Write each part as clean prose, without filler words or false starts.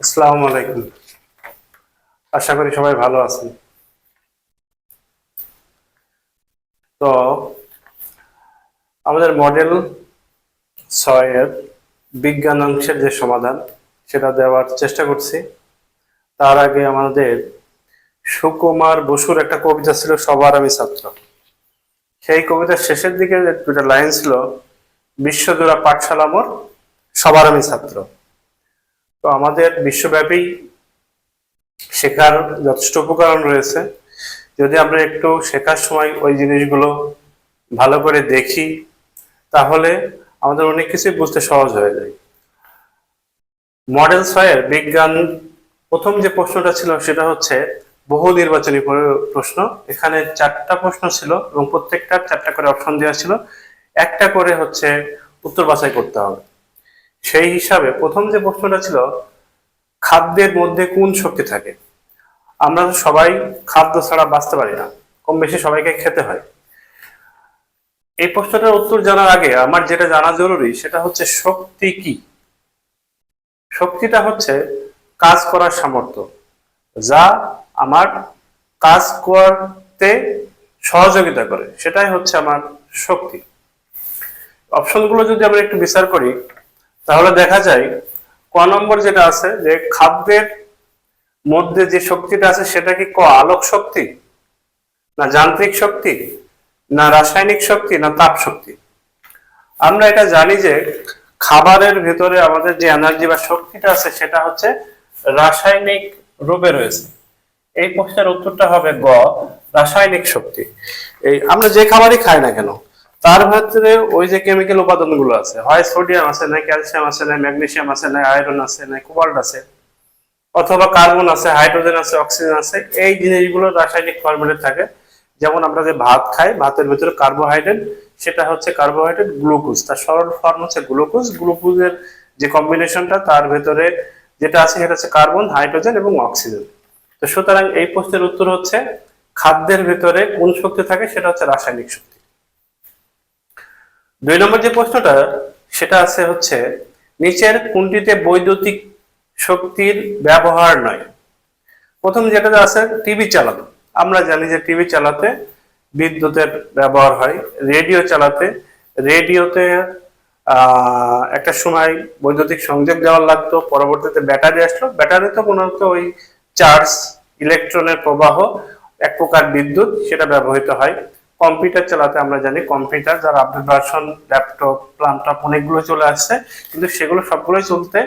আসসালামু আলাইকুম। আশা করি সবাই ভালো আছেন। তো আমাদের মডেল 6-এর বিজ্ঞান অংশের যে সমাধান সেটা দেওয়ার চেষ্টা করছি। তার আগে আমাদের সুকুমার বসুর একটা কবিতা ছিল, সবার আমি ছাত্র। সেই কবিতার শেষের দিকে যে দুটা লাইন ছিল, বিশ্বজোড়া পাঠশালা মোর, সবার আমি ছাত্র। তো আমাদের বিশ্বব্যাপী শেখার যথেষ্ট উপকরণ রয়েছে। যদি আমরা একটু শেখার সময় ওই জিনিসগুলো ভালো করে দেখি, তাহলে আমাদের অনেক কিছুই বুঝতে সহজ হয়ে যায়। মডেল 6-এর বিজ্ঞান প্রথম যে প্রশ্নটা ছিল সেটা হচ্ছে বহু নির্বাচনী প্রশ্ন। এখানে 4টা প্রশ্ন ছিল এবং প্রত্যেকটা 4টা করে অপশন দেওয়া ছিল, একটা করে হচ্ছে উত্তর বাছাই করতে হবে। সেই হিসাবে প্রথম যে প্রশ্নটা ছিল, খাদ্যের মধ্যে কোন শক্তি থাকে? আমরা তো সবাই খাদ্য ছাড়া বাঁচতে পারি না, কম বেশি সবাইকে খেতে হয়। এই প্রশ্নটার উত্তর জানার আগে আমার যেটা জানা জরুরি সেটা হচ্ছে শক্তি কি। শক্তিটা হচ্ছে কাজ করার সামর্থ্য, যা আমার কাজ করতে সহযোগিতা করে, সেটাই হচ্ছে আমার শক্তি। অপশনগুলো যদি আমরা একটু বিচার করি, তাহলে দেখা যায় ক নম্বর যেটা আছে, যে খাদ্যের মধ্যে যে শক্তিটা আছে সেটা কি আলোক শক্তি, না যান্ত্রিক শক্তি, না রাসায়নিক শক্তি, না তাপ শক্তি? আমরা এটা জানি যে খাবারের ভেতরে আমাদের যে এনার্জি বা শক্তিটা আছে সেটা হচ্ছে রাসায়নিক রূপে রয়েছে। এই প্রশ্নের উত্তরটা হবে গ, রাসায়নিক শক্তি। এই আমরা যে খাবারই খাই না কেন, তার ভেতরে ওই যে কেমিক্যাল উপাদানগুলো আছে, হয় সোডিয়াম আছে, না ক্যালসিয়াম আছে, না ম্যাগনেসিয়াম আছে, না আয়রন আছে, না কোবাল্ট আছে, অথবা কার্বন আছে, হাইড্রোজেন আছে, অক্সিজেন আছে। এই জিনিসগুলো রাসায়নিক ফরম্যাটে থাকে। যেমন আমরা যে ভাত খাই, ভাতের ভিতরে কার্বোহাইড্রেট, সেটা হচ্ছে কার্বোহাইড্রেট গ্লুকোজ, তার সরল ফর্ম হচ্ছে গ্লুকোজ। গ্লুকোজের যে কম্বিনেশনটা তার ভেতরে যেটা আছে সেটা হচ্ছে কার্বন, হাইড্রোজেন এবং অক্সিজেন। তো সুতরাং এই প্রশ্নের উত্তর হচ্ছে খাদ্যের ভেতরে কোন শক্তি থাকে, সেটা হচ্ছে রাসায়নিক শক্তি। 2 নম্বর যে প্রশ্নটা সেটা আছে হচ্ছে নিচের কোনটিতে বৈদ্যুতিক শক্তির ব্যবহার নয়? প্রথম যেটা আছে টিভি চালানো। আমরা জানি যে টিভি চালাতে বিদ্যুতের ব্যবহার হয়। রেডিও চালাতে, রেডিওতে একটা সময় বৈদ্যুতিক সংযোগ দেওয়ার লাগতো, পরবর্তীতে ব্যাটারি আসলো। ব্যাটারিতে মূলত ওই চার্জ, ইলেকট্রনের প্রবাহ, এক প্রকার বিদ্যুৎ, সেটা ব্যবহৃত হয়। কম্পিউটার চালাতে আমরা জানি, কম্পিউটার যার আপডেট ভার্সন, ল্যাপটপ, প্ল্যান্টপ অনেকগুলো চলে আসছে, কিন্তু সেগুলো সবগুলোই চলতে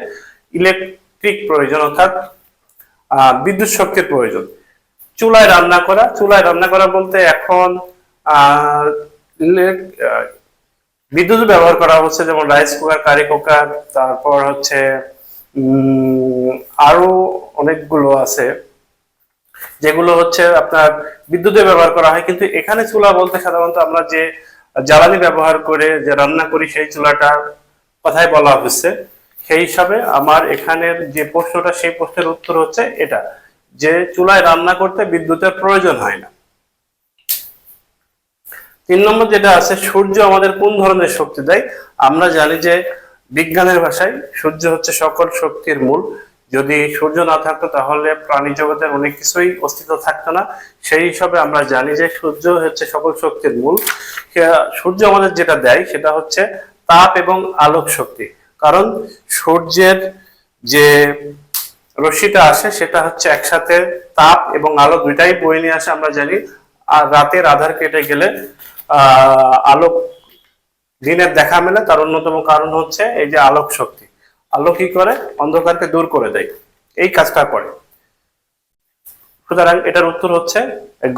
ইলেকট্রিক প্রয়োজন, অর্থাৎ বিদ্যুৎ শক্তির প্রয়োজন। চুলায় রান্না করা, চুলায় রান্না করা বলতে এখন বিদ্যুৎ ব্যবহার করা হচ্ছে, যেমন রাইস কুকার, কারি কুকার, তারপর হচ্ছে আরো অনেকগুলো আছে যেগুলো হচ্ছে আপনার বিদ্যুতে ব্যবহার করা হয়। কিন্তু এখানে চুলা বলতে সাধারণত আমরা যে জ্বালানি ব্যবহার করে যে রান্না করি সেই চুলাটার কথাই বলা হচ্ছে। সেই হিসাবে আমার এখানের যে প্রশ্নটা, সেই প্রশ্নের উত্তর হচ্ছে এটা, যে চুলায় রান্না করতে বিদ্যুতের প্রয়োজন হয় না। 3 নম্বর যেটা আছে, সূর্য আমাদের কোন ধরনের শক্তি দেয়? আমরা জানি যে বিজ্ঞানের ভাষায় সূর্য হচ্ছে সকল শক্তির মূল। যদি সূর্য না থাকতো তাহলে প্রাণী জগতের অনেক কিছুই অস্তিত্ব থাকতো না। সেই হিসাবে আমরা জানি যে সূর্য হচ্ছে সকল শক্তির মূল। সূর্য আমাদের যেটা দেয় সেটা হচ্ছে তাপ এবং আলোক শক্তি। কারণ সূর্যের যে রশ্মিটা আসে সেটা হচ্ছে একসাথে তাপ এবং আলো দুইটাই বয়ে নিয়ে আসে, আমরা জানি। আর রাতের আধার কেটে গেলে আলোক দিনের দেখা মেলে, তার অন্যতম কারণ হচ্ছে এই যে আলোক শক্তি। আলো কি করে? অন্ধকারকে দূর করে দেয়, এই কাজটা করে। সুতরাং এটার উত্তর হচ্ছে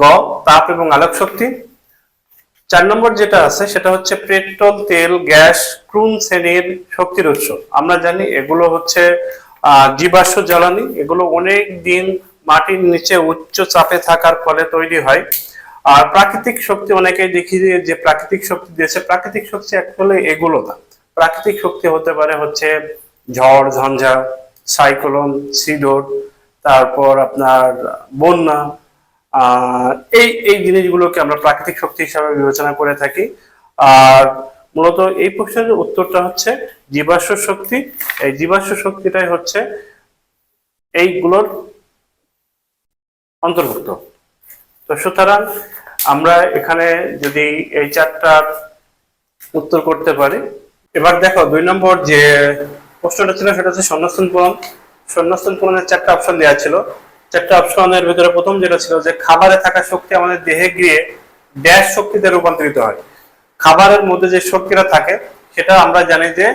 গ, তাপ এবং আলোক শক্তি। 4 নম্বর যেটা আছে সেটা হচ্ছে পেট্রোল, তেল, গ্যাস কোন শ্রেণীর শক্তির উৎস? আমরা জানি এগুলো হচ্ছে জীবাশ্ম জ্বালানি। এগুলো অনেক দিন মাটির নিচে উচ্চ চাপে থাকার ফলে তৈরি হয়। আর প্রাকৃতিক শক্তি অনেকেই দেখি যে প্রাকৃতিক শক্তি দিয়েছে, প্রাকৃতিক শক্তি অ্যাকচুয়ালি এগুলো না। প্রাকৃতিক শক্তি হতে পারে হচ্ছে ঝড় ঝঞ্ঝা, সাইক্লোন, সিডর, তারপর আপনার বন্যা। এই এই জিনিসগুলোকে আমরা প্রাকৃতিক শক্তি হিসাবে বিবেচনা করে থাকি। আর মূলত এই প্রশ্নের উত্তরটা হচ্ছে জীবাশ্ম শক্তি। এই জীবাশ্ম শক্তিটাই হচ্ছে এইগুলোর অন্তর্ভুক্ত। তো সুতরাং আমরা এখানে যদি এই চারটার উত্তর করতে পারি। এবার দেখো 2 নম্বর যে প্রশ্নটা ছিল সেটা হচ্ছে শূন্যস্থান পূরণ। শূন্যস্থান পূরণের 4টা অপশন দেওয়া ছিল। 4টা অপশনের ভিতরে প্রথম যেটা ছিল যে খাবারে থাকা শক্তি আমাদের দেহে গিয়ে ড্যাশ শক্তিতে রূপান্তরিত হয়। খাবারের মধ্যে যে শক্তিটা থাকে সেটা আমরা জানি যে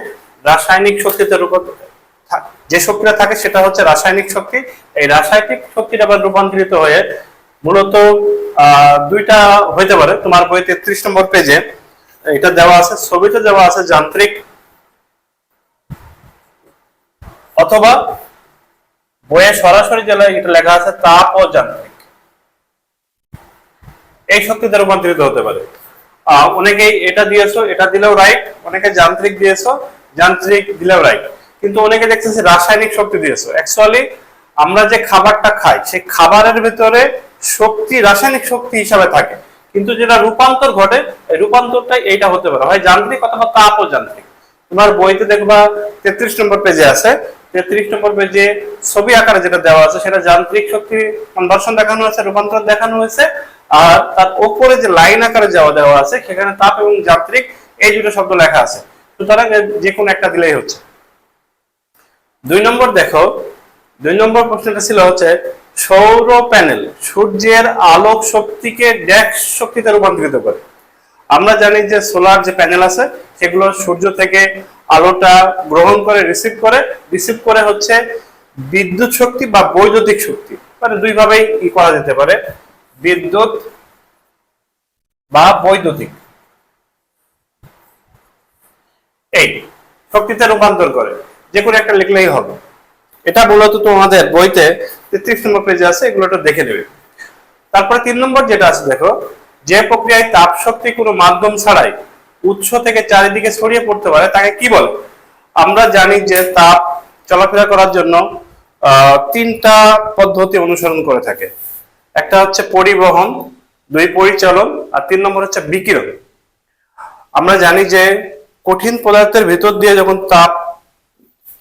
রাসায়নিক শক্তিতে যে শক্তিটা থাকে সেটা হচ্ছে রাসায়নিক শক্তি। এই রাসায়নিক শক্তিটা আবার রূপান্তরিত হয়ে মূলত দুইটা হইতে পারে। তোমার বই 33 নম্বর পেজে এটা দেওয়া আছে, ছবিতে দেওয়া আছে যান্ত্রিক, অথবা বইয়ে সরাসরি এটা লেখা আছে তাপ ও যান্ত্রিক। এই শক্তিতে রূপান্তরিত হতে পারে। অনেকেই এটা দিয়েছো, এটা দিলেও রাইট। অনেকে যান্ত্রিক দিয়েছো, যান্ত্রিক দিলেও রাইট। কিন্তু অনেকে দেখতেছি রাসায়নিক শক্তি দিয়েছো। অ্যাকচুয়ালি আমরা যে খাবারটা খাই সেই খাবারের ভিতরে শক্তি রাসায়নিক শক্তি হিসাবে থাকে, কিন্তু যেটা রূপান্তর ঘটে এই রূপান্তরটা এইটা হতে পারে হয় যান্ত্রিক অথবা তাপ ও যান্ত্রিক। তোমার বইতে দেখবা 33 নম্বর পেজে আছে, 33 নম্বর পেজে ছবি আকারে যেটা দেওয়া আছে সেটা যান্ত্রিক শক্তি কনভার্সন দেখানো আছে, রূপান্তর দেখানো হয়েছে। আর তার উপরে যে লাইন আকারে দেওয়া আছে সেখানে তাপ এবং যান্ত্রিক এই দুটো শব্দ লেখা আছে। সুতরাং যে কোনো একটা দিলেই হচ্ছে। 2 নম্বর দেখো, 2 নম্বর প্রশ্নটা ছিল হচ্ছে সৌর প্যানেল সূর্যের আলোক শক্তিকে ড্যাশ শক্তিতে রূপান্তরিত করে। আমরা জানি যে সোলার যে প্যানেল আছে সেগুলো সূর্য থেকে আলোটা গ্রহণ করে রিসিভ করে হচ্ছে বিদ্যুৎ শক্তি বা বৈদ্যুতিক শক্তি, মানে দুই ভাবেই করা যেতে পারে, বিদ্যুৎ বা বৈদ্যুতিক, এই শক্তিতে রূপান্তর করে। যে কোনো একটা লিখলেই হবে। এটা মূলত তোমাদের বইতে 33 নম্বর পেজে আছে, এগুলোটা দেখে নেবে। তারপরে 3 নম্বর যেটা আছে দেখো, যে প্রক্রিয়ায় তাপ শক্তি কোনো মাধ্যম ছাড়াই উৎস থেকে চারিদিকে ছড়িয়ে পড়তে পারে তাকে কি বলে? আমরা জানি যে তাপ চলাফেরা করার জন্য 3টা পদ্ধতি অনুসরণ করে থাকে। একটা হচ্ছে পরিবহন, 2 পরিচালন, আর 3 নম্বর হচ্ছে বিকিরণ। আমরা জানি যে কঠিন পদার্থের ভিতর দিয়ে যখন তাপ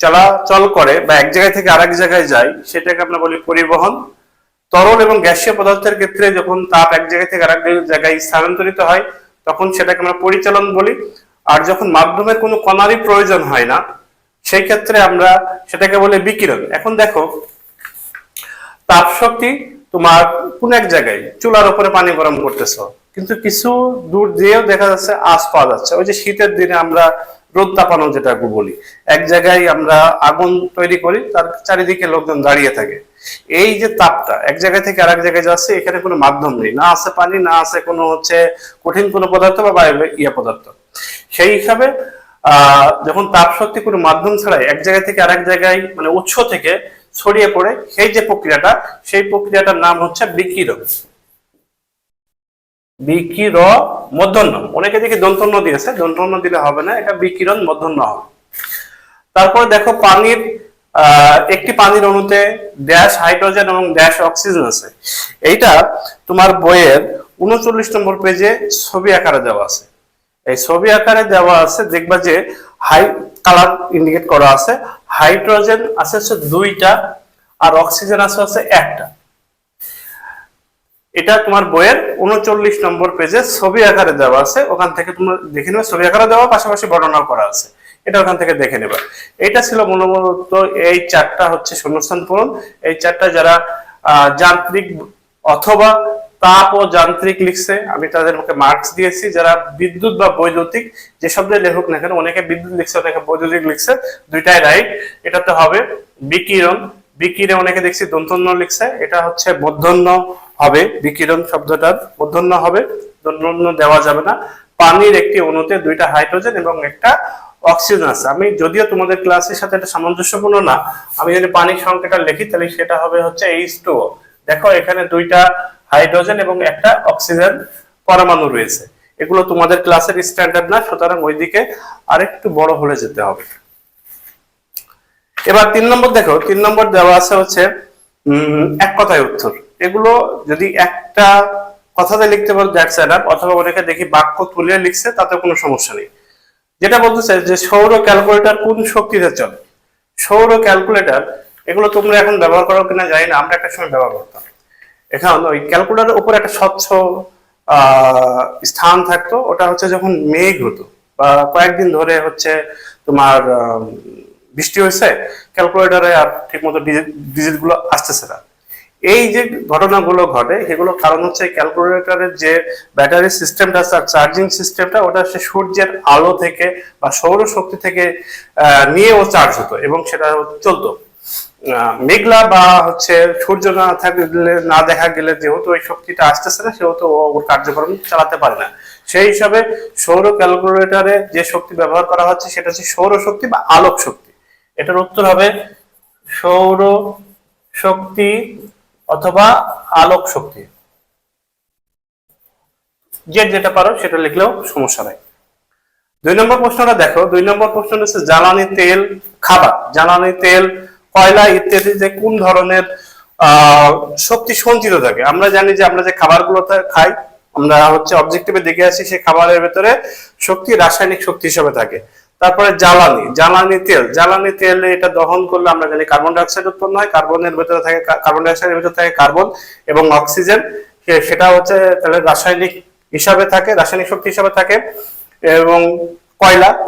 চলাচল করে বা এক জায়গা থেকে আরেক জায়গায় যায় সেটাকে আমরা বলি পরিবহন। তরল এবং গ্যাসীয় পদার্থের ক্ষেত্রে যখন তাপ এক জায়গা থেকে আরেক জায়গায় স্থানান্তরিত হয় তখন সেটাকে আমরা পরিচালন বলি। আর যখন মাধ্যমের কোনো কণারই প্রয়োজন হয় না সেই ক্ষেত্রে আমরা সেটাকে বলি বিকিরণ। এখন দেখো তাপ শক্তি তোমার কোন এক জায়গায় চুলার উপরে পানি গরম করতেছো, কিন্তু কিছু দূর দিয়েও দেখা যাচ্ছে আঁচ পাওয়া যাচ্ছে। ওই যে শীতের দিনে আমরা রোদ তাপানো যেটা বলি, এক জায়গায় আমরা আগুন তৈরি করি, তার চারিদিকে লোকজন দাঁড়িয়ে থাকে। এই যে তাপটা এক জায়গা থেকে আরেক জায়গায় যাচ্ছে, এখানে কোনো মাধ্যম নেই, না আছে পানি, না আছে কোনো হচ্ছে কঠিন কোনো পদার্থ বা ইয়া পদার্থ। সেই হিসাবে যখন তাপ শক্তি কোনো মাধ্যম ছাড়াই এক জায়গা থেকে আরেক জায়গায় মানে উৎস থেকে ছড়িয়ে পড়ে সেই যে প্রক্রিয়াটা, সেই প্রক্রিয়াটার নাম হচ্ছে বিকিরণ। বিকিরণ মূর্ধন্য, অনেকে দেখি দন্তন্য দিয়েছে, দন্তন্য দিলে হবে না, এটা বিকিরণ মূর্ধন্য হবে। তারপর দেখো পানির একটি পানির অণুতে ড্যাশ হাইড্রোজেন এবং ড্যাশ অক্সিজেন আছে। এইটা তোমার বইয়ের 39 নম্বর পেজে ছবি আকারে দেওয়া আছে। এই ছবি আকারে দেওয়া আছে, দেখবা যে হাই কালার ইন্ডিকেট করা আছে। হাইড্রোজেন আছে 2টা আর অক্সিজেন আছে 1টা। এটা তোমার বইয়ের 39 নম্বর পেজে ছবি আকারে দেওয়া আছে, ওখান থেকে তোমরা দেখে নেবে। ছবি আকারে দেওয়া পাশাপাশি বর্ণনা করা আছে, এটা ওখান থেকে দেখে নেবে। এটা ছিল মূলত এই 4টা হচ্ছে শূন্যস্থান পূরণ। এই 4টা যারা যান্ত্রিক অথবা তাপ ও যান্ত্রিক লিখছে আমি তাদের মুখে মার্কস দিয়েছি। যারা বিদ্যুৎ বা বৈদ্যুতিক যে শব্দে লেখক না কেন, অনেকে বিদ্যুৎ লিখছে অনেকে বৈদ্যুতিক লিখছে, দুইটাই রাইট। এটাতে হবে বিকিরণ। বিকিরণ অনেকে দেখছি দন্তন্য লিখছে, এটা হচ্ছে মূর্ধন্য হবে। বিকিরণ শব্দটার মূর্ধন্য হবে, দন্তন্য দেওয়া যাবে না। পানির একটি অণুতে 2টা হাইড্রোজেন এবং 1টা অক্সিজেন আছে। আমি যদিও তোমাদের ক্লাসের সাথে এটা সামঞ্জস্যপূর্ণ না, আমি যদি পানির সংখ্যাটা লিখি তাহলে সেটা হবে হচ্ছে H2O। দেখো এখানে 2টা হাইড্রোজেন এবং 1টা অক্সিজেন পরমাণু রয়েছে। এগুলো তোমাদের ক্লাসের স্ট্যান্ডার্ড না, সুতরাং ওইদিকে আরেকটু বড় হলে যেতে হবে। এবার 3 নম্বর দেখো, 3 নম্বর দেওয়া আছে হচ্ছে এক কথায় উত্তর। এগুলো যদি একটা কথাতে লিখতে পারো দ্যাটস এনাফ, অথবা অনেকে দেখি বাক্য তুলে লিখছে, তাতে কোনো সমস্যা নেই। যেটা বলতেছে যে সৌর ক্যালকুলেটর কোন শক্তিতে চলে? সৌর ক্যালকুলেটর এগুলো তোমরা এখন ব্যবহার করো কিনা জানি না, আমরা একটা সময় ব্যবহার করতাম। এখন ওই ক্যালকুলেটরের উপর একটা স্বচ্ছ স্থান থাকতো, ওটা হচ্ছে যখন মেঘ হতো বা কয়েকদিন ধরে হচ্ছে তোমার বৃষ্টি হয়েছে, ক্যালকুলেটরে আর ঠিক মতো ডিজিট গুলো আসতেছে না। এই যে ঘটনাগুলো ঘটে সেগুলো কারণ হচ্ছে ক্যালকুলেটরের যে ব্যাটারি সিস্টেমটা আছে, চার্জিং সিস্টেমটা, ওটা হচ্ছে সূর্যের আলো থেকে বা সৌরশক্তি থেকে নিয়ে ও চার্জ হতো এবং সেটা চলতো। মেঘলা বা হচ্ছে সূর্য না থাকলে, না দেখা গেলে যেহেতু ওই শক্তিটা আসতেছে না, সেহেতু ওর কার্যক্রম চালাতে পারে না। সেই হিসাবে সৌর ক্যালকুলেটরে যে শক্তি ব্যবহার করা হচ্ছে সেটা হচ্ছে সৌর শক্তি বা আলোক শক্তি। এটার উত্তর হবে সৌর শক্তি অথবা আলোক শক্তি। যেটা পারো সেটা লিখলেও সমস্যা নাই। 2 নম্বর প্রশ্নটা দেখো। 2 নম্বর প্রশ্নটা হচ্ছে জ্বালানি তেল, খাবার, জ্বালানি তেল, কয়লা ইত্যাদিতে কোন ধরনের শক্তি সঞ্চিত থাকে? আমরা জানি যে আমরা যে খাবারগুলো খাই, আমরা হচ্ছে অবজেক্টিভে দেখে আসি, সেই খাবারের ভেতরে শক্তি রাসায়নিক শক্তি হিসেবে থাকে। তারপরে জ্বালানি তেল এটা দহন করলে আমরা জানি কার্বন ডাই অক্সাইড উৎপন্ন হয়, কার্বনের ভেতরে থাকে কার্বন ডাই অক্সাইডের ভেতরে থাকে কার্বন এবং অক্সিজেন, সেটা হচ্ছে তাহলে রাসায়নিক হিসাবে থাকে, রাসায়নিক শক্তি হিসাবে থাকে। এবং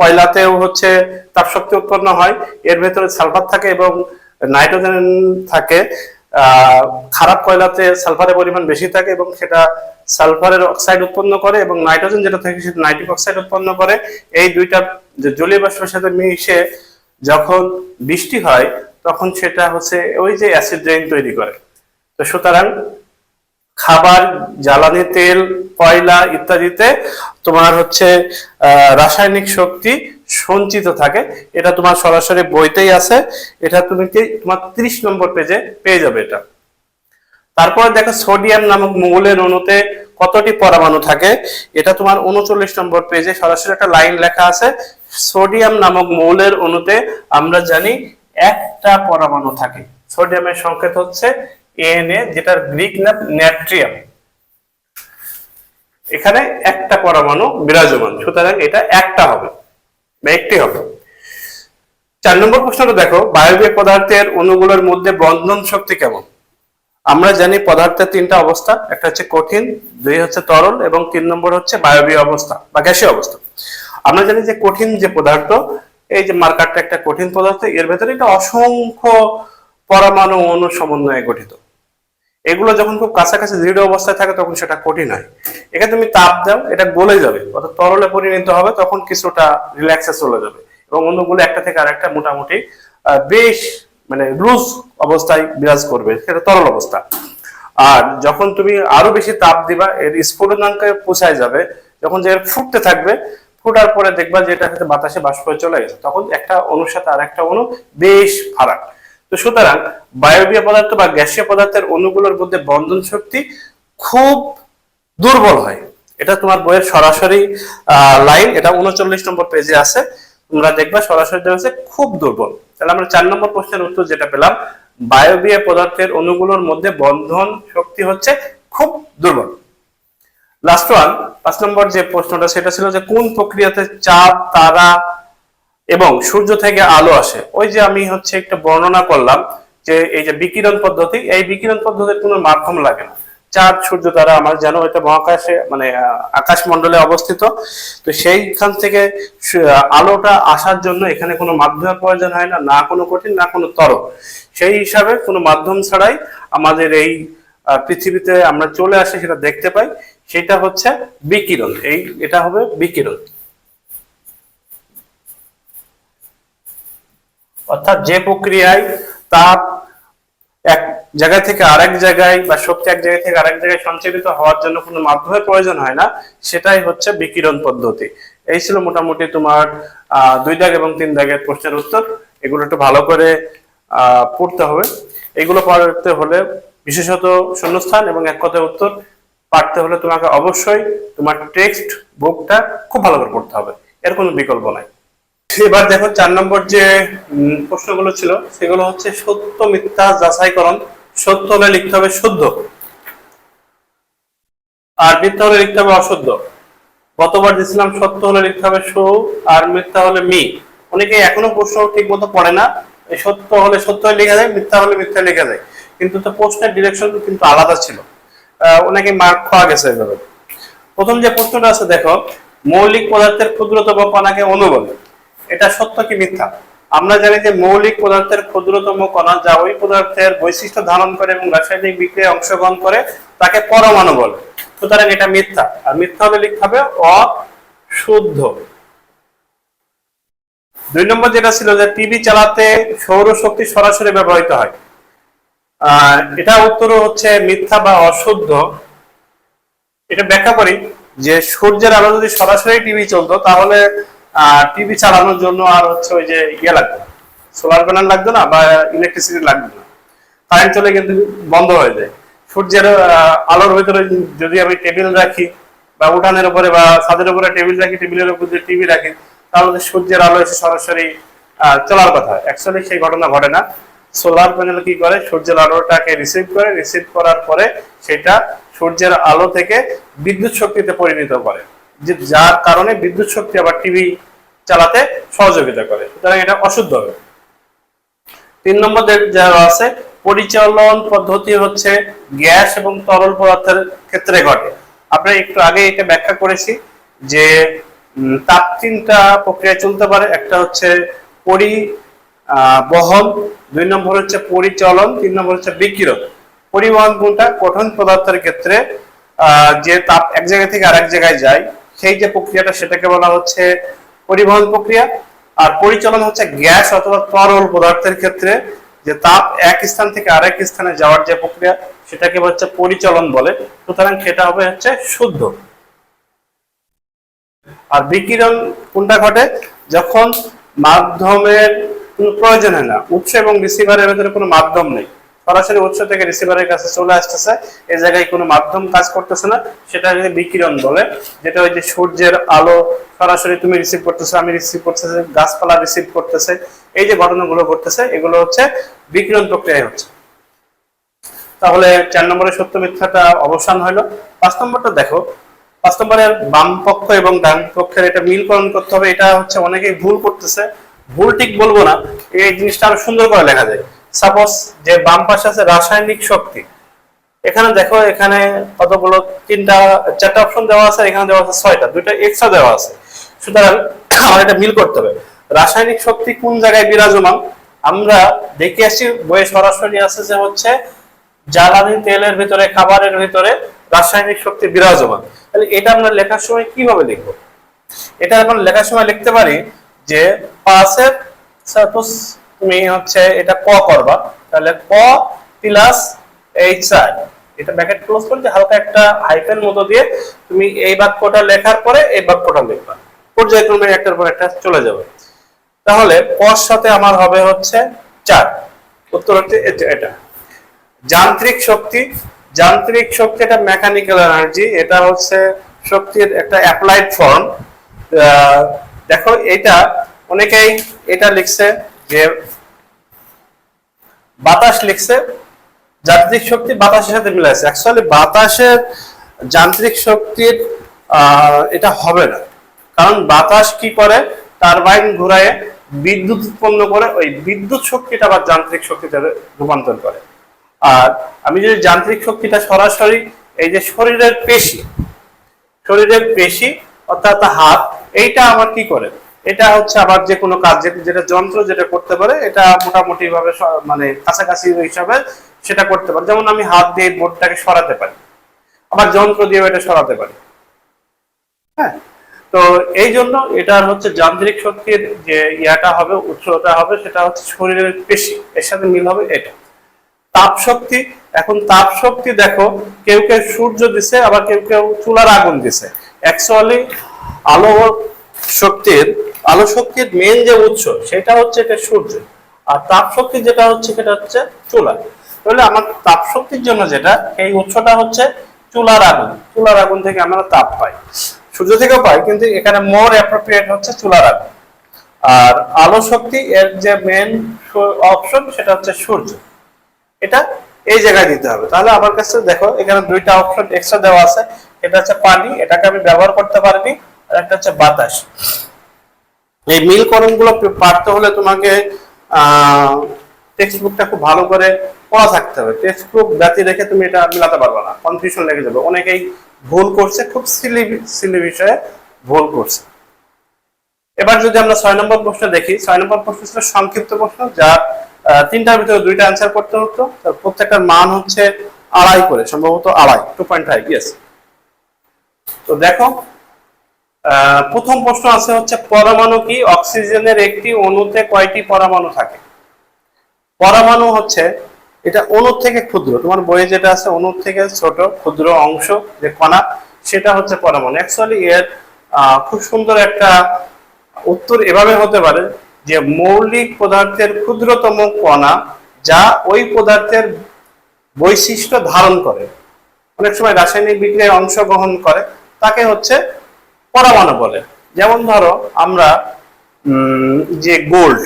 কয়লাতেও হচ্ছে তাপশক্তি উৎপন্ন হয়, এর ভেতরে সালফার থাকে এবং নাইট্রোজেন থাকে। খারাপ কয়লাতে সালফারের পরিমাণ বেশি থাকে এবং সেটা সালফারের অক্সাইড উৎপন্ন করে, এবং নাইট্রোজেন যেটা থাকে সেটা নাইট্রিক অক্সাইড উৎপন্ন করে। এই দুইটা যে জলীয় বাষ্পের সাথে মিশে যখন বৃষ্টি হয় তখন সেটা হচ্ছে ওই যে অ্যাসিড রেইন তৈরি করে। তো সুতরাং খাবার, জ্বালানি তেল, কয়লা ইত্যাদিতে তোমার হচ্ছে রাসায়নিক শক্তি সঞ্চিত থাকে। এটা তোমার সরাসরি বইতেই আছে, এটা তুমি তোমার 30 নম্বর পেজে পেয়ে যাবে এটা। তারপরে দেখো সোডিয়াম নামক মৌলের অণুতে কতটি পরমাণু থাকে? এটা তোমার 39 নম্বর পেজে সরাসরি একটা লাইন লেখা আছে। সোডিয়াম নামক মৌলের অণুতে আমরা জানি একটা পরমাণু থাকে। সোডিয়ামের সংকেত হচ্ছে Na, যেটার গ্রিক নাম নাট্রিয়াম। এখানে একটা পরমাণু বিরাজমান, সুতরাং এটা একটা হবে বা একটি হবে। 4 নম্বর প্রশ্নটা দেখো, বায়বীয় পদার্থের অণুগুলোর মধ্যে বন্ধন শক্তি কেমন? আমরা জানি পদার্থের 3টা অবস্থা, একটা হচ্ছে কঠিন, 2 হচ্ছে তরল এবং 3 নম্বর হচ্ছে বায়বীয় অবস্থা বা গ্যাসীয় অবস্থা। আমরা জানি যে কঠিন যে পদার্থ, এই যে মার্কারটা একটা কঠিন পদার্থ, এর ভেতরে এটা অসংখ্য পরমাণু অণু সমন্বয়ে গঠিত। এগুলো যখন খুব কাছাকাছি দৃঢ় অবস্থায় থাকে তখন সেটা কঠিন হয়। এখানে তুমি তাপ দাও, এটা গলে যাবে, অর্থাৎ তরলে পরিণত হবে, তখন কিছুটা রিল্যাক্সে চলে যাবে এবং অন্যগুলো একটা থেকে আরেকটা মোটামুটি বেশ মানে লুজ অবস্থায় বিরাজ করবে, সেটা তরল অবস্থা। আর যখন তুমি আরো বেশি তাপ দিবা, এর স্ফুটনাঙ্কে পৌঁছায় যাবে, যখন যে ফুটতে থাকবে, ফুটার পরে দেখবা যে এটা বাতাসে বাষ্প হয়ে চলে গেছে, তখন একটা অণুর সাথে আর একটা অণু বেশ ফারাক। তো সুতরাং বায়বীয় পদার্থ বা গ্যাসীয় পদার্থের অণুগুলোর মধ্যে বন্ধন শক্তি খুব দুর্বল হয়। এটা তোমার বইয়ের সরাসরি লাইন, এটা 39 নম্বর পেজে আছে, তোমরা দেখবা সরাসরি দেওয়া খুব দুর্বল। তাহলে আমরা 4 নম্বর প্রশ্নের উত্তর যেটা পেলাম, বায়বীয় পদার্থের অণুগুলোর মধ্যে বন্ধন শক্তি হচ্ছে খুব দুর্বল। লাস্ট ওয়ান, 5 নম্বর যে প্রশ্নটা সেটা ছিল যে কোন প্রক্রিয়াতে চাঁদ, তারা এবং সূর্য থেকে আলো আসে? ওই যে আমি হচ্ছে একটা বর্ণনা করলাম যে এই যে বিকিরণ পদ্ধতি, এই বিকিরণ পদ্ধতির কোনো মাধ্যম লাগে না। চাঁদ, সূর্য, তারা আমার জানো এটা মহাকাশে মানে আকাশমণ্ডলে অবস্থিত। তো সেইখান থেকে আলোটা আসার জন্য এখানে কোনো মাধ্যমের প্রয়োজন হয় না, না কোনো কঠিন না কোনো তরল। সেই হিসাবে কোনো মাধ্যম ছাড়াই আমাদের এই পৃথিবীতে আমরা চলে আসি, সেটা দেখতে পাই, সেটা হচ্ছে বিকিরণ। এটা হবে বিকিরণ। অর্থাৎ যে প্রক্রিয়ায় তাপ এক জায়গা থেকে আরেক জায়গায় বা শক্তি এক জায়গা থেকে আরেক জায়গায় সঞ্চারিত হওয়ার জন্য কোনো মাধ্যমের প্রয়োজন হয় না, সেটাই হচ্ছে বিকিরণ পদ্ধতি। এই ছিল মোটামুটি তোমার 2 দাগ এবং 3 দাগের প্রশ্নের উত্তর। এগুলো একটু ভালো করে পড়তে হবে। এগুলো পড়তে হলে বিশেষত শূন্যস্থান এবং এক কথায় উত্তর পারতে হলে তোমাকে অবশ্যই তোমার টেক্সট বুকটা খুব ভালো করে পড়তে হবে, এর কোনো বিকল্প নাই। এবার দেখো 4 নম্বর যে প্রশ্নগুলো ছিল সেগুলো হচ্ছে সত্য মিথ্যা যাচাইকরণ। সত্য হলে লিখতে হবে শুদ্ধ, আর মিথ্যা হলে লিখতে হবে অশুদ্ধ। গতবার দিয়েছিলাম সত্য হলে লিখতে হবে সু, আর মিথ্যা হলে মি। অনেকে এখনো প্রশ্ন ঠিক মতো পড়ে না, এই সত্য হলে সত্য লেখা যায়, মিথ্যা হলে মিথ্যা লেখা যায়, কিন্তু তো প্রশ্নের ডিরেকশন কিন্তু আলাদা ছিল। অনেকে মার্ক খাওয়া গেছে এভাবে। প্রথম যে প্রশ্নটা আছে দেখো, মৌলিক পদার্থের ক্ষুদ্রতম কণাকে অণু বলে, এটা সত্য কি মিথ্যা? আমরা জানি যে মৌলিক পদার্থের ক্ষুদ্রতম কণা যা ওই পদার্থের বৈশিষ্ট্য ধারণ করে এবং রাসায়নিক বিক্রিয়ায় অংশগ্রহণ করে তাকে পরমাণু বলে। সুতরাং এটা মিথ্যা, আর মিথ্যা হলে লিখতে হবে অশুদ্ধ। 2 নম্বর যেটা ছিল যে টিভি চালাতে সৌরশক্তি সরাসরি ব্যবহৃত হয়, এটা উত্তর হচ্ছে মিথ্যা বা অশুদ্ধ। এটা ব্যাখ্যা করি যে সূর্যের আলো যদি সরাসরি টিভি চলতো তাহলে টিভি চালানোর জন্য আর হচ্ছে ওই যে ইয়ে লাগবে না, সোলার প্যানেল লাগবে না বা ইলেকট্রিসিটি লাগবে না, কারেন্ট চলে কিন্তু বন্ধ হয়ে যায়। সূর্যের আলোর ভিতরে যদি আমি টেবিল রাখি বা উঠানের উপরে বা ছাদের উপরে টেবিল রাখি, টেবিলের উপর যদি টিভি রাখি, তাহলে সূর্যের আলো এসে সরাসরি চলার কথা। অ্যাকচুয়ালি সেই ঘটনা ঘটে না। সোলার প্যানেল কি করে, সূর্যের আলোটাকে রিসিভ করে, রিসিভ করার পরে সেটা সূর্যের আলো থেকে বিদ্যুৎ শক্তিতে পরিণত করে, যে যার কারণে বিদ্যুৎ শক্তি আবার টিভি চালাতে সহযোগিতা করে। সুতরাং এটা অশুদ্ধ হবে। 3 নম্বর যা আছে, পরিচালন পদ্ধতি হচ্ছে গ্যাস এবং তরল পদার্থের ক্ষেত্রে ঘটে। আমরা একটু আগে এটা ব্যাখ্যা করেছি যে তাপ 3টা প্রক্রিয়া চলতে পারে। একটা হচ্ছে পরিবহন, 2 নম্বর হচ্ছে পরিচালন, 3 নম্বর হচ্ছে বিকিরণ। পরিবহন কোনটা? কঠিন পদার্থের ক্ষেত্রে যে তাপ এক জায়গা থেকে আরেক জায়গায় যায়, সেই যে প্রক্রিয়াটা সেটাকে বলা হচ্ছে পরিবহন প্রক্রিয়া। আর পরিচালন হচ্ছে গ্যাস অথবা তরল পদার্থের ক্ষেত্রে যে তাপ এক স্থান থেকে আরেক স্থানে যাওয়ার যে প্রক্রিয়া সেটাকে হচ্ছে পরিচালন বলে। সুতরাং সেটা হবে হচ্ছে শুদ্ধ। আর বিকিরণ কোনটা ঘটে? যখন মাধ্যমের কোনো প্রয়োজন হয় না, উৎস এবং রিসিভারের ভেতরে কোনো মাধ্যম নেই, সরাসরি উৎস থেকে রিসিভারের কাছে চলে আসতেছে, এই জায়গায় কোনো মাধ্যম কাজ করতেছে না, সেটা বিকিরণ বলে। যেটা ওই যে সূর্যের আলো সরাসরি তুমি রিসিভ করতেছো, আমি রিসিভ করতেছি, গাছপালা রিসিভ করতেছে, এই যে ঘটনাগুলো ঘটতেছে এগুলো হচ্ছে বিকিরণ প্রক্রিয়ায় হচ্ছে। তাহলে 4 নম্বরের সত্য মিথ্যাটা অবসান হলো। 5 নম্বরটা দেখো, 5 নম্বরের বাম পক্ষ এবং ডান পক্ষের এটা মিলকরণ করতে হবে। এটা হচ্ছে অনেকেই ভুল করতেছে, ভুল ঠিক বলবো না, এই জিনিসটা আরো সুন্দর করে লেখা যায়। সাপোজ যে বাম পাশে আছে রাসায়নিক শক্তি, এখানে দেখো এখানে কতগুলো 4টা অপশন দেওয়া আছে, এখানে দেওয়া আছে 6টা, 2টা এক্সট্রা দেওয়া আছে। সুতরাং আমার এটা মিল করতে হবে। রাসায়নিক শক্তি কোন জায়গায় বিরাজমান? আমরা দেখে আসছি বইয়ে সরাসরি আছে যে হচ্ছে জ্বালানি তেলের ভিতরে, খাবারের ভিতরে রাসায়নিক শক্তি বিরাজমান। তাহলে এটা আমরা লেখার সময় কিভাবে লিখবো? এটা এখন লেখার সময় লিখতে পারি যে পাশের, সাপোজ তুমি হচ্ছে এটা ক করবা, তাহলে ক প্লাস এইচআর, এটা ব্র্যাকেট ক্লোজ করে হালকা একটা হাইফেন মতো দিয়ে তুমি এই বাক্যটা লেখার পরে এই বাক্যটা লিখবা, পর্যায়ক্রমে একটার পর একটা চলে যাবে। তাহলে কর সাথে আমার হবে হচ্ছে 4, উত্তর হচ্ছে এটা। যান্ত্রিক শক্তি, যান্ত্রিক শক্তি এটা মেকানিক্যাল এনার্জি, এটা হচ্ছে শক্তির একটা অ্যাপ্লাইড ফর্ম। দেখো এটা অনেকেই এটা লিখছে যে বাতাস লিখছে, যান্ত্রিক শক্তি বাতাসের সাথে মিলাইছে। অ্যাকচুয়ালি বাতাসের যান্ত্রিক শক্তির এটা হবে না, কারণ বাতাস কি করে, টারবাইন ঘুরায় বিদ্যুৎ উৎপন্ন করে, ওই বিদ্যুৎ শক্তিটা আবার যান্ত্রিক শক্তিতে রূপান্তর করে। আর আমি যদি যান্ত্রিক শক্তিটা সরাসরি এই যে শরীরের পেশি, শরীরের পেশি অর্থাৎ হাত, এইটা আমার কি করে, এটা হচ্ছে আবার যে কোনো কাজ যেটা যন্ত্র যেটা করতে পারে, এটা মোটামুটি ভাবে মানে কাছাকাছি হিসাবে সেটা করতে পারে। যেমন আমি হাত দিয়ে বোর্ডটাকে সরাতে পারি, আবার যন্ত্র দিয়ে এটা সরাতে পারি। হ্যাঁ, তো এই জন্য এটার হচ্ছে যান্ত্রিক শক্তির যে ইয়াটা হবে, উৎসটা হবে, সেটা হচ্ছে শরীরের পেশি, এর সাথে মিল হবে এটা। তাপ শক্তি, এখন তাপ শক্তি দেখো কেউ কেউ সূর্য দিছে, আবার কেউ কেউ চুলার আগুন দিছে। অ্যাকচুয়ালি আলো শক্তির মেন যে উৎস সেটা হচ্ছে এটা সূর্য, আর তাপ শক্তি যেটা হচ্ছে সেটা হচ্ছে চুলা। তাহলে আমার তাপ শক্তির জন্য যেটা এই উৎসটা হচ্ছে চুলার আগুন, চুলার আগুন থেকে আমরা তাপ পাই, সূর্য থেকেও পাই, কিন্তু এখানে মোর অ্যাপ্রোপ্রিয়েট হচ্ছে চুলার আগুন। আর আলো শক্তি এর যে মেন অপশন সেটা হচ্ছে সূর্য, এটা এই জায়গায় দিতে হবে। তাহলে আমার কাছে দেখো এখানে 2টা অপশন এক্সট্রা দেওয়া আছে, এটা হচ্ছে পানি, এটাকে আমি ব্যবহার করতে পারিনি, আর একটা হচ্ছে বাতাস। এই মিলকরণ গুলো পারতে হলে তোমাকে টেক্সট বুকটা খুব ভালো করে পড়া থাকতে হবে। টেক্সট বুক ব্যতি রেখে তুমি এটা মিলাতে পারবে না, কনফিউশন লেগে যাবে। অনেকেই ভুল করছে, খুব সিলি বিষয়ে ভুল করছে। এবার যদি আমরা 6 নম্বর প্রশ্ন দেখি, 6 নম্বর প্রশ্ন ছিল সংক্ষিপ্ত প্রশ্ন, যা 3টার ভিতরে 2টা অ্যান্সার করতে হতো। প্রত্যেকটার মান হচ্ছে 2.5 করে, সম্ভবত 2.5, 2.5। ইয়েস। তো দেখো, প্রথম প্রশ্ন আছে হচ্ছে পরমাণু কি? অক্সিজেনের একটি অণুতে কয়টি পরমাণু থাকে? পরমাণু হচ্ছে এটা অণুর থেকে ক্ষুদ্র, তোমার বইয়ে যেটা আছে অণুর থেকে ছোট ক্ষুদ্র অংশ যে কণা, সেটা হচ্ছে পরমাণু। অ্যাকচুয়ালি এর খুব সুন্দর একটা উত্তর এভাবে হতে পারে যে মৌলিক পদার্থের ক্ষুদ্রতম কণা যা ওই পদার্থের বৈশিষ্ট্য ধারণ করে, অনেক সময় রাসায়নিক বিক্রিয়ায় অংশগ্রহণ করে, তাকে হচ্ছে পরমাণু বলে। যেমন ধরো আমরা যে গোল্ড,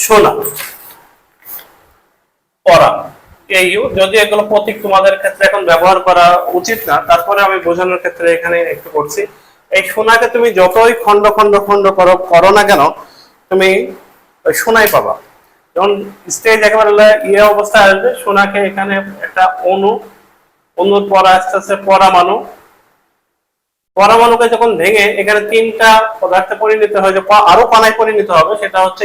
সোনা, পরা, এই যদি এগুলো প্রতীক তোমাদের ক্ষেত্রে এখন ব্যবহার করা উচিত না, তারপরে আমি বোঝানোর ক্ষেত্রে এখানে একটু করছি। এই সোনাকে তুমি যতই খন্ড খন্ড খন্ড করো না কেন, তুমি ওই সোনাই পাবা। যখন স্টেজ একেবারে অবস্থায় আসবে, সোনাকে এখানে একটা অনুর পর আস্তে আস্তে পরমাণু, পরমাণুকে যখন ভেঙে এখানে 3টা পদার্থে পরিণত হয়, যে আরো কণায় পরিণত হবে, সেটা হচ্ছে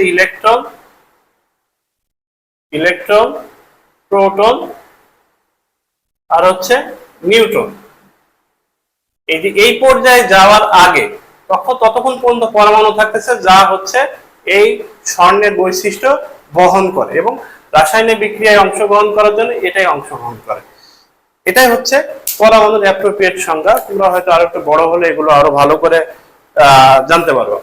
ইলেকট্রন, প্রোটন আর হচ্ছে নিউট্রন। এই যে এই পর্যায়ে যাওয়ার আগে ততক্ষণ পর্যন্ত পরমাণু থাকতেছে যা হচ্ছে এই স্বর্ণের বৈশিষ্ট্য বহন করে এবং রাসায়নিক বিক্রিয়ায় অংশগ্রহণ করার জন্য এটাই অংশগ্রহণ করে। এটাই হচ্ছে পরমাণুর অ্যাপ্রোপ্রিয়েট সংজ্ঞা। তোমরা হয়তো আরো একটু বড় হলে এগুলো আরো ভালো করে জানতে পারবো।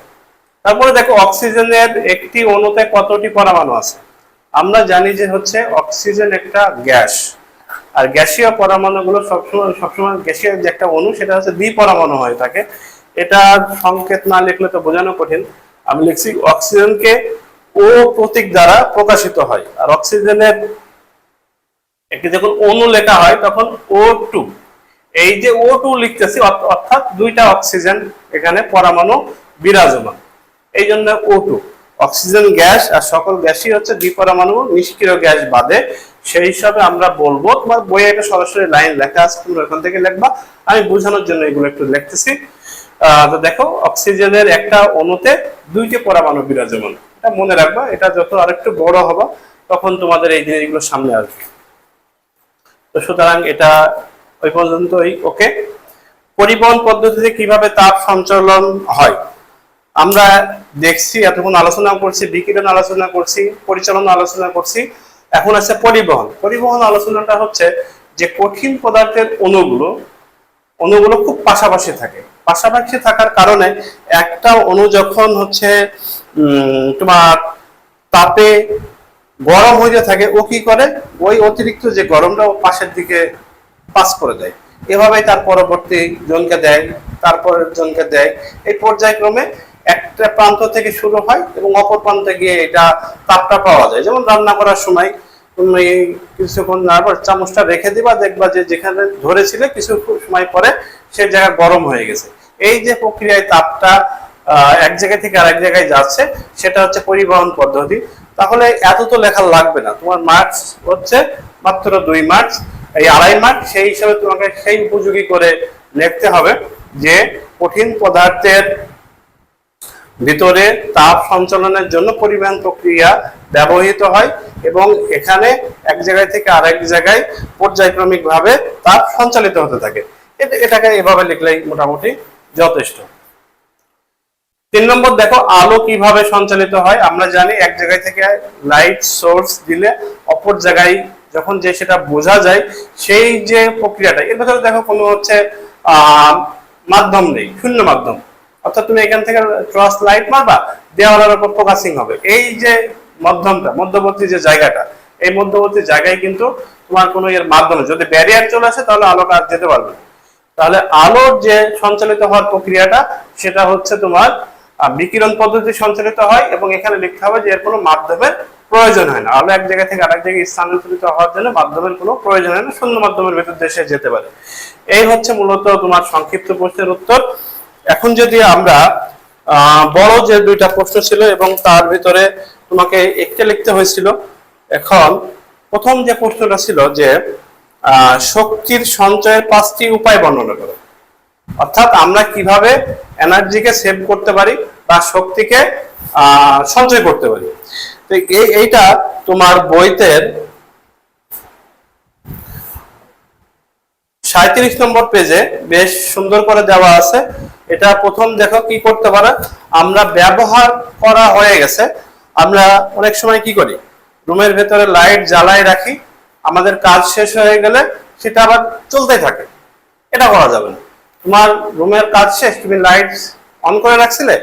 তারপরে দেখো, অক্সিজেনের একটি অণুতে কতটি পরমাণু আছে? আমরা জানি যে হচ্ছে অক্সিজেন একটা গ্যাস, আর গ্যাসীয় পরমাণুগুলো সবসময় গ্যাসীয় যে একটা অণু, সেটা হচ্ছে দ্বিপরমাণু হয়ে থাকে। এটা সংকেত না লিখলে তো বোঝানো কঠিন। আমি লিখছি অক্সিজেনকে ও প্রতীক দ্বারা প্রকাশিত হয়, আর অক্সিজেনের একটি যখন অণু লেখা হয় তখন O2। এই যে O2 লিখতেছি, অর্থাৎ 2টা অক্সিজেন এখানে পরমাণু বিরাজমান, এই জন্য O2। অক্সিজেন গ্যাস, আর সকল গ্যাসই হচ্ছে দ্বিপরমাণু নিষ্ক্রিয় গ্যাস বাদে। সেই হিসাবে আমরা বলবো, তোমার বইয়ে একটা সরাসরি লাইন লেখা আছে, তোমরা ওখান থেকে লিখবা, আমি বোঝানোর জন্য এগুলো একটু লিখতেছি। তো দেখো, অক্সিজেনের একটা অণুতে 2টি পরমাণু বিরাজমান, এটা মনে রাখবা। এটা যত আরেকটু বড় হবে তখন তোমাদের এই জিনিসগুলো সামনে আসবে। তো সুতরাং এটা ওই পর্যন্তই। ওকে, পরিবহন পদ্ধতিতে কিভাবে তাপ সঞ্চালন হয় আমরা দেখছি, এতক্ষণ আলোচনা করছি, বিকিরণ আলোচনা করছি, পরিচালনা আলোচনা করছি, এখন আছে পরিবহন। পরিবহন আলোচনাটা হচ্ছে যে কঠিন পদার্থের অণুগুলো খুব পাশাপাশি থাকে। পাশাপাশি থাকার কারণে একটা অণু যখন হচ্ছে তোমার তাপে গরম হয়ে থাকে, ও কি করে, ওই অতিরিক্ত যে গরমটা ও পাশের দিকে পাস করে দেয়, এভাবে তার পরবর্তী জনকে দেয়, তারপরের জনকে দেয়। এই পর্যায়ক্রমে একটা প্রান্ত থেকে শুরু হয় এবং অপর প্রান্তে গিয়ে এটা তাপটা পাওয়া যায়। যেমন রান্না করার সময় তুমি কিছুক্ষণ পর চামচটা রেখে দিবা, দেখবা যে যেখানে ধরেছিলে কিছু সময় পরে সেই জায়গা গরম হয়ে গেছে। এই যে প্রক্রিয়ায় তাপটা এক জায়গা থেকে আরেক জায়গায় যাচ্ছে, সেটা হচ্ছে পরিবহন পদ্ধতি। তাহলে এত তো লেখা লাগবে না, তোমার মার্কস হচ্ছে মাত্র 2 মার্কস, এই 2.5 মার্কস। সেই হিসাবে তোমাকে সেই উপযোগী করে লিখতে হবে যে কঠিন পদার্থের ভিতরে তাপ সঞ্চালনের জন্য পরিবহন প্রক্রিয়া ব্যবহৃত হয় এবং এখানে এক জায়গায় থেকে আরেক জায়গায় পর্যায়ক্রমিক ভাবে তাপ সঞ্চালিত হতে থাকে। এটাকে এভাবে লিখলেই মোটামুটি যথেষ্ট। 3 নম্বর দেখো, আলো কিভাবে সঞ্চালিত হয়? আমরা জানি এক জায়গায় থেকে লাইট সোর্স দিলে অপর জায়গায় যখন যে সেটা বোঝা যায়, সেই যে প্রক্রিয়াটা, এর ভেতরে দেখো কোনো হচ্ছে মাধ্যম নেই, শূন্য মাধ্যম। অর্থাৎ তুমি এখান থেকে টর্চ লাইট মারবা, দেওয়ালের উপর ফোকাসিং হবে। এই যে মাধ্যমটা, মধ্যবর্তী যে জায়গাটা, এই মধ্যবর্তী জায়গায় কিন্তু তোমার কোনো এর মাধ্যমে যদি ব্যারিয়ার চলে আসে, তাহলে আলোটা আর যেতে পারবে। তাহলে আলোর যে সঞ্চালিত হওয়ার প্রক্রিয়াটা, সেটা হচ্ছে তোমার বিকিরণ পদ্ধতি সঞ্চালিত হয় এবং এখানে লিখতে হবে যে এর কোনো মাধ্যমের প্রয়োজন হয় না। আলো এক জায়গা থেকে আরেক জায়গায় স্থানান্তরিত হওয়ার জন্য মাধ্যমের কোনো প্রয়োজন হয় না, শূন্য মাধ্যমের ভেতর দেশে যেতে পারে। এই হচ্ছে মূলত তোমার সংক্ষিপ্ত প্রশ্নের উত্তর। এখন যদি আমরা বড় যে 2টা প্রশ্ন ছিল এবং তার ভিতরে তোমাকে একটা লিখতে হয়েছিল। এখন প্রথম যে প্রশ্নটা ছিল যে শক্তির সঞ্চয়ের 5টি উপায় বর্ণনা করো। অর্থাৎ আমরা কিভাবে এনার্জিকে সেভ করতে পারি বা শক্তিকে সঞ্চয় করতে পারি। তো এইটা তোমার বইতে 37 নম্বর পেজে বেশ সুন্দর করে দেওয়া আছে। এটা প্রথম দেখো কি করতে পারে, আমরা ব্যবহার করা হয়ে গেছে, আমরা অনেক সময় কি করি, রুমের ভেতরে লাইট জ্বালায় রাখি, আমাদের কাজ শেষ হয়ে গেলে সেটা আবার চলতেই থাকে। এটা করা যাবে না। তোমার রুমের কাজ শেষ, তুমি লাইট অন করে রাখছিলে,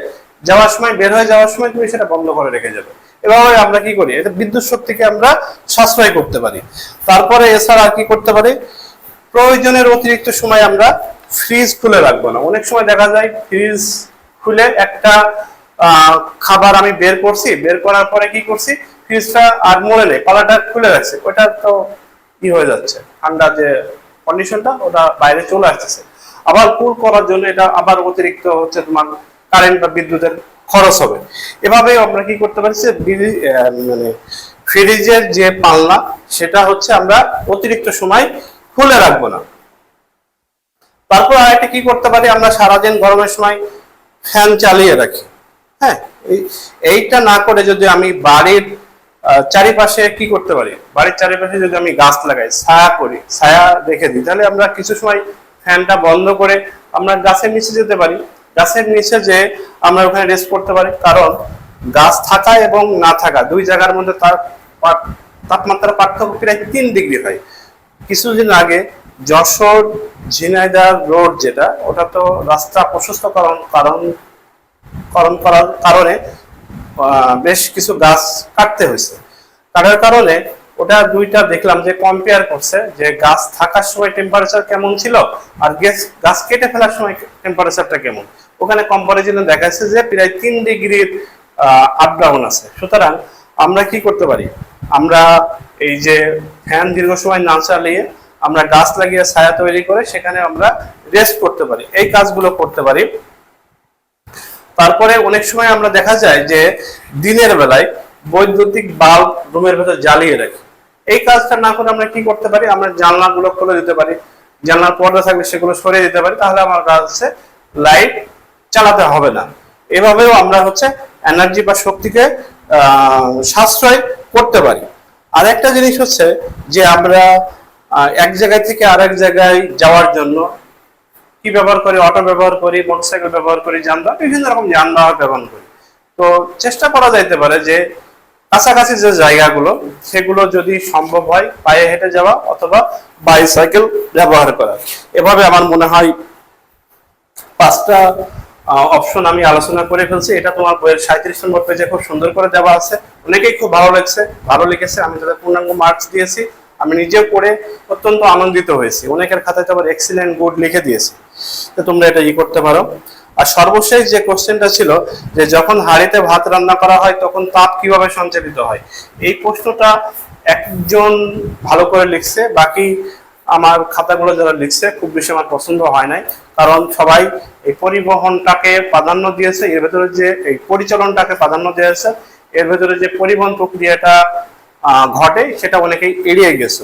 যাওয়ার সময় বের হয়ে যাওয়ার সময় তুমি সেটা বন্ধ করে রেখে যাবে। এভাবে আমরা কি করি, এটা বিদ্যুৎ শক্তিকে আমরা সাশ্রয় করতে পারি। তারপরে এছাড়া কি করতে পারি, প্রয়োজনের অতিরিক্ত সময় আমরা ফ্রিজ খুলে রাখবো না। অনেক সময় দেখা যায় ফ্রিজ খুলে একটা খাবার আমি বের করছি, বের করার পরে কি করছি, ফ্রিজটা আর মনে নেই, পালাটা খুলে রাখছে, ওটা তো কি হয়ে যাচ্ছে, ঠান্ডা যে কন্ডিশনটা ওটা বাইরে চলে আসতেছে। আবার কুল করার জন্য এটা আবার অতিরিক্ত হচ্ছে তোমার কারেন্ট বা বিদ্যুতের খরচ হবে। এভাবে আমরা কি করতে পারি, মানে ফ্রিজের যে পাল্লা সেটা হচ্ছে আমরা অতিরিক্ত সময় খুলে রাখবো না। তারপর আরেকটা কি করতে পারি, আমরা সারাদিন গরমের সময় ফ্যান চালিয়ে রাখি। হ্যাঁ, এইটা না করে যদি আমি বাড়ির চারিপাশে কি করতে পারি, বাড়ির চারিপাশে যদি আমি গাছ লাগাই, ছায়া করি, ছায়া রেখে দিই, তাহলে আমরা কিছু সময় ফ্যানটা বন্ধ করে আমরা গাছের নিচে যেতে পারি। গাছের নিচে যে আমরা ওখানে রেস্ট করতে পারি, কারণ গাছ থাকা এবং না থাকা দুই জায়গার মধ্যে তার তাপমাত্রা পার্থক্য প্রায় 3 ডিগ্রি হয়। কিছুদিন আগে যশোর ঝিনাইদহ রোড যেটা, ওটা তো রাস্তা প্রশস্তকরণ করার কারণে বেশ কিছু গাছ কাটতে হয়েছে। কাটার কারণে ওটা দুইটা দেখলাম যে কম্পেয়ার করছে যে গাছ থাকার সময় টেম্পারেচার কেমন ছিল আর গাছ কেটে ফেলার সময় টেম্পারেচারটা কেমন। ওখানে কম্পারিজনে দেখা যাচ্ছে যে প্রায় 3 ডিগ্রির আপ ডাউন আছে। সুতরাং আমরা কি করতে পারি, আমরা এই যে ফ্যান দীর্ঘ সময় না চালিয়ে আমরা গাছ লাগিয়ে ছায়া তৈরি করে সেখানে আমরা রেস্ট করতে পারি, এই কাজগুলো করতে পারি। তারপরে অনেক সময় আমরা দেখা যায় যে দিনের বেলায় বৈদ্যুতিক বাল্ব রুমের ভেতর জ্বালিয়ে রাখি। এই কাজটা না করে আমরা কি করতে পারি, আমরা জানলাগুলো খুলে দিতে পারি, জানলার পর্দা থাকলে সেগুলো সরিয়ে দিতে পারি, তাহলে আমার কাজ হচ্ছে লাইট চালাতে হবে না। এভাবেও আমরা হচ্ছে এনার্জি বা শক্তিকে সাশ্রয় করতে পারি। আর একটা জিনিস হচ্ছে যে আমরা এক জায়গায় থেকে আরেক জায়গায় যাওয়ার জন্য কি ব্যবহার করি, অটো ব্যবহার করি, মোটরসাইকেল ব্যবহার করি, যানবাহন, বিভিন্ন রকম যানবাহন ব্যবহার করি। তো চেষ্টা করা যাইতে পারে যে কাছাকাছি যে জায়গাগুলো সেগুলো যদি সম্ভব হয় পায়ে হেঁটে যাওয়া অথবা বাইসাইকেল ব্যবহার করা। এভাবে আমার মনে হয় 5টা অপশন আমি আলোচনা করে ফেলছি। এটা তোমার বইয়ের 37 নম্বর পেজে খুব সুন্দর করে দেওয়া আছে। অনেকেই খুব ভালো লিখেছে, আমি তাদের পূর্ণাঙ্গ মার্কস দিয়েছি। আমি নিজেও পড়ে অত্যন্ত আনন্দিত হয়েছি। অনেকের খাতায় তো আবার এক্সিলেন্ট, গুড লিখে দিয়েছি। তো তোমরা এটা করতে পারো। আর সর্বশেষ যে কোশ্চেনটা ছিল যে যখন হাঁড়িতে ভাত রান্না করা হয় তখন তাপ কিভাবে সঞ্চালিত হয়, এই প্রশ্নটা একজন ভালো করে লিখছে, বাকি আমার খাতাগুলো যারা লিখছে খুব বেশি আমার পছন্দ হয় নাই। কারণ সবাই এই পরিবহনটাকে প্রাধান্য দিয়েছে, এর ভেতরে যে এই পরিচালনটাকে প্রাধান্য দিয়েছে, এর ভেতরে যে পরিবহন প্রক্রিয়াটা ঘটে সেটা অনেকেই এড়িয়ে গেছে।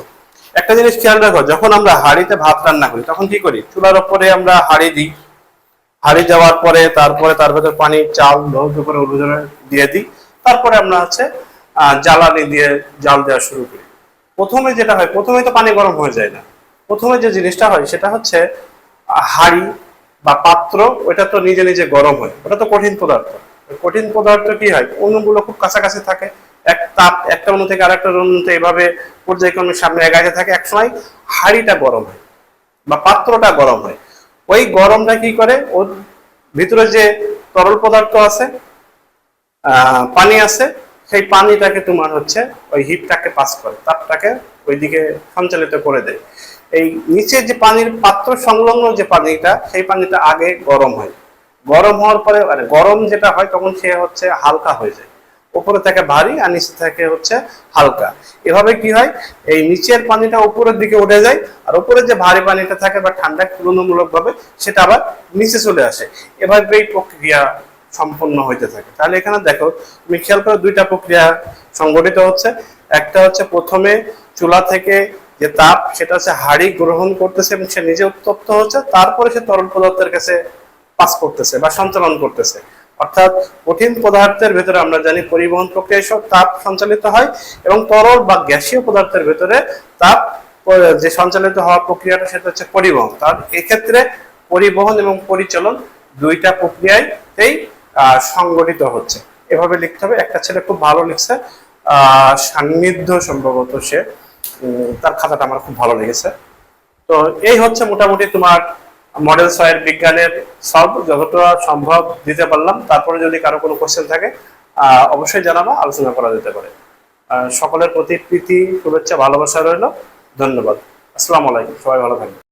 একটা জিনিস খেয়াল রাখো, যখন আমরা হাঁড়িতে ভাত রান্না করি তখন কি করি, চুলার উপরে আমরা হাঁড়ি দিই, হাঁড়ি দেওয়ার পরে তারপরে তার ভেতর পানি, চাল ধৌত করে দিয়ে দিই, তারপরে আমরা হচ্ছে জ্বালানি দিয়ে জাল দেওয়া শুরু করি। প্রথমে যেটা হয়, প্রথমে তো পানি গরম হয়ে যায় না, প্রথমে যে জিনিসটা হয় সেটা হচ্ছে হাঁড়ি বা পাত্র, ওটা তো নিজে নিজে গরম হয়, ওটা তো কঠিন পদার্থ। কঠিন পদার্থ কি হয়, অণুগুলো খুব কাছাকাছি থাকে, এক তাপ একটা অণু থেকে আরেকটা অণুতে এভাবে পর্যায়ক্রমে সামনে এগাইতে থাকে, একসময় হাঁড়িটা গরম হয় বা পাত্রটা গরম হয়। ওই গরমটা কি করে, ওর ভিতরে যে তরল পদার্থ আছে, পানি আছে, সেই পানিটাকে তোমার হচ্ছে ওই হিটটাকে পাস করে, তাপটাকে ওইদিকে সঞ্চালিত করে দেয়। এই নিচে যে পানির পাত্র সংলগ্ন যে পানিটা, সেই পানিটা আগে গরম হয়, গরম হওয়ার পরে মানে গরম যেটা হয় তখন সে হচ্ছে হালকা হয়ে যায়, উপরে থেকে ভারী আর নিচে থেকে হচ্ছে হালকা। এভাবে কি হয়, এই নিচের পানিটা উপরের দিকে উঠে যায় আর উপরে যে ভারী পানিটা থাকে বা ঠান্ডা তুলনামূলক ভাবে সেটা আবার নিচে চলে আসে। এভাবে এই প্রক্রিয়া সম্পন্ন হইতে থাকে। তাহলে এখানে দেখো তুমি খেয়াল করো দুইটা প্রক্রিয়া সংঘটিত হচ্ছে। একটা হচ্ছে প্রথমে চুলা থেকে যে তাপ সেটা হচ্ছে হাড়ি গ্রহণ করতেছে এবং সে নিজে উত্তপ্ত হচ্ছে, তারপরে সে তরল পদার্থের কাছে পাস করতেছে বা সঞ্চালন করতেছে। অর্থাৎ কঠিন পদার্থের ভেতরে আমরা জানি পরিবহন প্রক্রিয়ায় সব তাপ সঞ্চালিত হয়, এবং তরল বা গ্যাসীয় পদার্থের ভেতরে তাপ যে সঞ্চালিত হওয়ার প্রক্রিয়াটা সেটা হচ্ছে পরিবহন। তার এক্ষেত্রে পরিবহন এবং পরিচালন দুইটা প্রক্রিয়াতেই সংগঠিত হচ্ছে। এভাবে লিখতে হবে। একটা ছেলে খুব ভালো লিখছে, সান্নিধ্য সম্ভবত সে, তার খাতাটা আমার খুব ভালো লেগেছে। তো এই হচ্ছে মোটামুটি তোমার মডেল 6 এর বিজ্ঞানের সলভ, যতটা সম্ভব দিতে পারলাম। তারপরে যদি কারো কোনো কোশ্চেন থাকে অবশ্যই জানাবো, আলোচনা করা যেতে পারে। সকলের প্রতি প্রীতি, শুভেচ্ছা, ভালোবাসা রইল। ধন্যবাদ। আসসালামু আলাইকুম, সবাই ভালো থাকবেন।